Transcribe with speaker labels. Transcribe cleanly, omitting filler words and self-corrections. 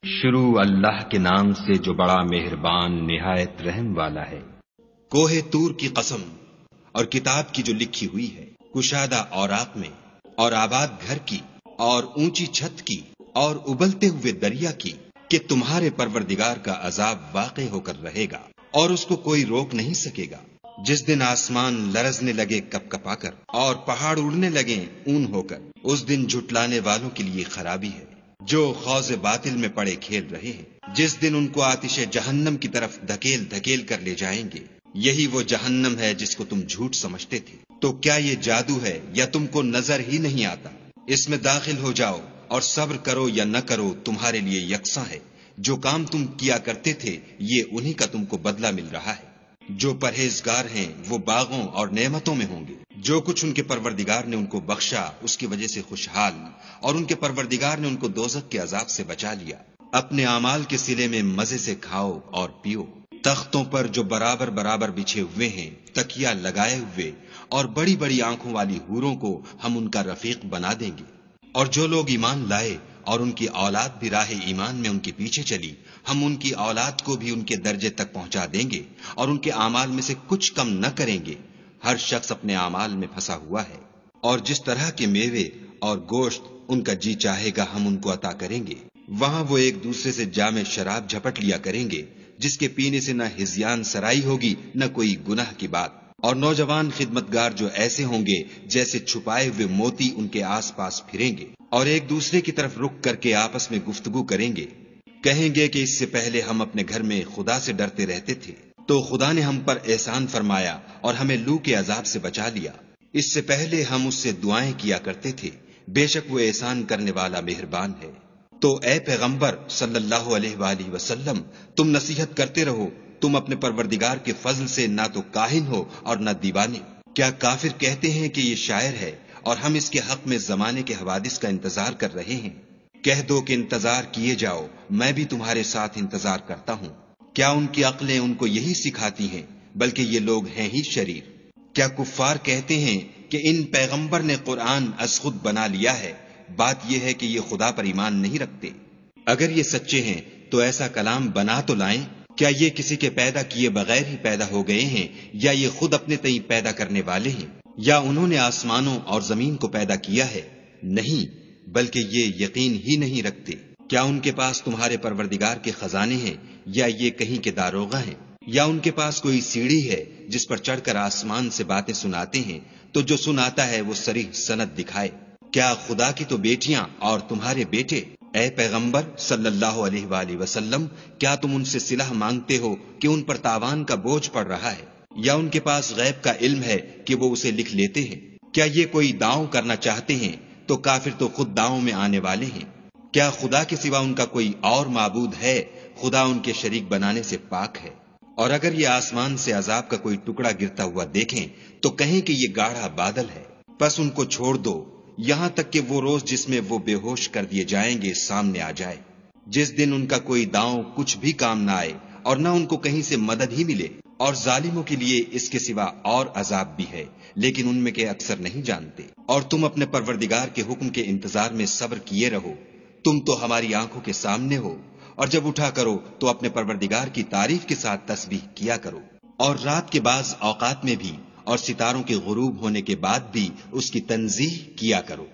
Speaker 1: شروع اللہ کے نام سے جو بڑا مہربان نہایت رحم والا ہے۔
Speaker 2: کوہ طور کی قسم اور کتاب کی جو لکھی ہوئی ہے، کشادہ اوراق میں، اور آباد گھر کی، اور اونچی چھت کی، اور ابلتے ہوئے دریا کی، کہ تمہارے پروردگار کا عذاب واقع ہو کر رہے گا اور اس کو کوئی روک نہیں سکے گا۔ جس دن آسمان لرزنے لگے کپ کپا کر اور پہاڑ اڑنے لگے اون ہو کر، اس دن جھٹلانے والوں کے لیے خرابی ہے جو خوض باطل میں پڑے کھیل رہے ہیں۔ جس دن ان کو آتش جہنم کی طرف دھکیل دھکیل کر لے جائیں گے، یہی وہ جہنم ہے جس کو تم جھوٹ سمجھتے تھے۔ تو کیا یہ جادو ہے یا تم کو نظر ہی نہیں آتا؟ اس میں داخل ہو جاؤ اور صبر کرو یا نہ کرو تمہارے لیے یکساں ہے۔ جو کام تم کیا کرتے تھے یہ انہی کا تم کو بدلہ مل رہا ہے۔ جو پرہیزگار ہیں وہ باغوں اور نعمتوں میں ہوں گے۔ جو کچھ ان کے پروردگار نے ان کو بخشا اس کی وجہ سے خوشحال، اور ان کے پروردگار نے ان کو دوزخ کے عذاب سے بچا لیا۔ اپنے اعمال کے صلے میں مزے سے کھاؤ اور پیو۔ تختوں پر جو برابر برابر بچھے ہوئے ہیں، تکیا لگائے ہوئے، اور بڑی بڑی آنکھوں والی حوروں کو ہم ان کا رفیق بنا دیں گے۔ اور جو لوگ ایمان لائے اور ان کی اولاد بھی راہ ایمان میں ان کے پیچھے چلی، ہم ان کی اولاد کو بھی ان کے درجے تک پہنچا دیں گے اور ان کے اعمال میں سے کچھ کم نہ کریں گے۔ ہر شخص اپنے اعمال میں پھنسا ہوا ہے، اور جس طرح کے میوے اور گوشت ان کا جی چاہے گا ہم ان کو عطا کریں گے۔ وہاں وہ ایک دوسرے سے جام شراب جھپٹ لیا کریں گے، جس کے پینے سے نہ ہذیان سرائی ہوگی نہ کوئی گناہ کی بات۔ اور نوجوان خدمتگار جو ایسے ہوں گے جیسے چھپائے ہوئے موتی ان کے آس پاس پھریں گے، اور ایک دوسرے کی طرف رک کر کے آپس میں گفتگو کریں گے۔ کہیں گے کہ اس سے پہلے ہم اپنے گھر میں خدا سے ڈرتے رہتے تھے، تو خدا نے ہم پر احسان فرمایا اور ہمیں لو کے عذاب سے بچا لیا۔ اس سے پہلے ہم اس سے دعائیں کیا کرتے تھے، بے شک وہ احسان کرنے والا مہربان ہے۔ تو اے پیغمبر صلی اللہ علیہ وآلہ وسلم، تم نصیحت کرتے رہو، تم اپنے پروردگار کے فضل سے نہ تو کاہن ہو اور نہ دیوانے۔ کیا کافر کہتے ہیں کہ یہ شاعر ہے اور ہم اس کے حق میں زمانے کے حوادث کا انتظار کر رہے ہیں؟ کہہ دو کہ انتظار کیے جاؤ، میں بھی تمہارے ساتھ انتظار کرتا ہوں۔ کیا ان کی عقلیں ان کو یہی سکھاتی ہیں؟ بلکہ یہ لوگ ہیں ہی شریر۔ کیا کفار کہتے ہیں کہ ان پیغمبر نے قرآن از خود بنا لیا ہے؟ بات یہ ہے کہ یہ خدا پر ایمان نہیں رکھتے۔ اگر یہ سچے ہیں تو ایسا کلام بنا تو لائیں۔ کیا یہ کسی کے پیدا کیے بغیر ہی پیدا ہو گئے ہیں، یا یہ خود اپنے تئیں پیدا کرنے والے ہیں، یا انہوں نے آسمانوں اور زمین کو پیدا کیا ہے؟ نہیں، بلکہ یہ یقین ہی نہیں رکھتے۔ کیا ان کے پاس تمہارے پروردگار کے خزانے ہیں، یا یہ کہیں کے داروغہ ہیں، یا ان کے پاس کوئی سیڑھی ہے جس پر چڑھ کر آسمان سے باتیں سناتے ہیں؟ تو جو سناتا ہے وہ صریح سند دکھائے۔ کیا خدا کی تو بیٹیاں اور تمہارے بیٹے؟ اے پیغمبر صلی اللہ علیہ وآلہ وسلم، کیا تم ان سے صلح مانگتے ہو کہ ان پر تاوان کا بوجھ پڑ رہا ہے، یا ان کے پاس غیب کا علم ہے کہ وہ اسے لکھ لیتے ہیں؟ کیا یہ کوئی داؤں کرنا چاہتے ہیں تو کافر تو خود داؤں میں آنے والے ہیں۔ کیا خدا کے سوا ان کا کوئی اور معبود ہے؟ خدا ان کے شریک بنانے سے پاک ہے۔ اور اگر یہ آسمان سے عذاب کا کوئی ٹکڑا گرتا ہوا دیکھیں تو کہیں کہ یہ گاڑھا بادل ہے، پس ان کو چھوڑ دو یہاں تک کہ وہ روز جس میں وہ بے ہوش کر دیے جائیں گے سامنے آ جائے، جس دن ان کا کوئی داؤں کچھ بھی کام نہ آئے اور نہ ان کو کہیں سے مدد ہی ملے۔ اور ظالموں کے لیے اس کے سوا اور عذاب بھی ہے، لیکن ان میں کے اکثر نہیں جانتے۔ اور تم اپنے پروردگار کے حکم کے انتظار میں صبر کیے رہو، تم تو ہماری آنکھوں کے سامنے ہو۔ اور جب اٹھا کرو تو اپنے پروردگار کی تعریف کے ساتھ تسبیح کیا کرو، اور رات کے بعض اوقات میں بھی، اور ستاروں کے غروب ہونے کے بعد بھی اس کی تنزیہ کیا کرو۔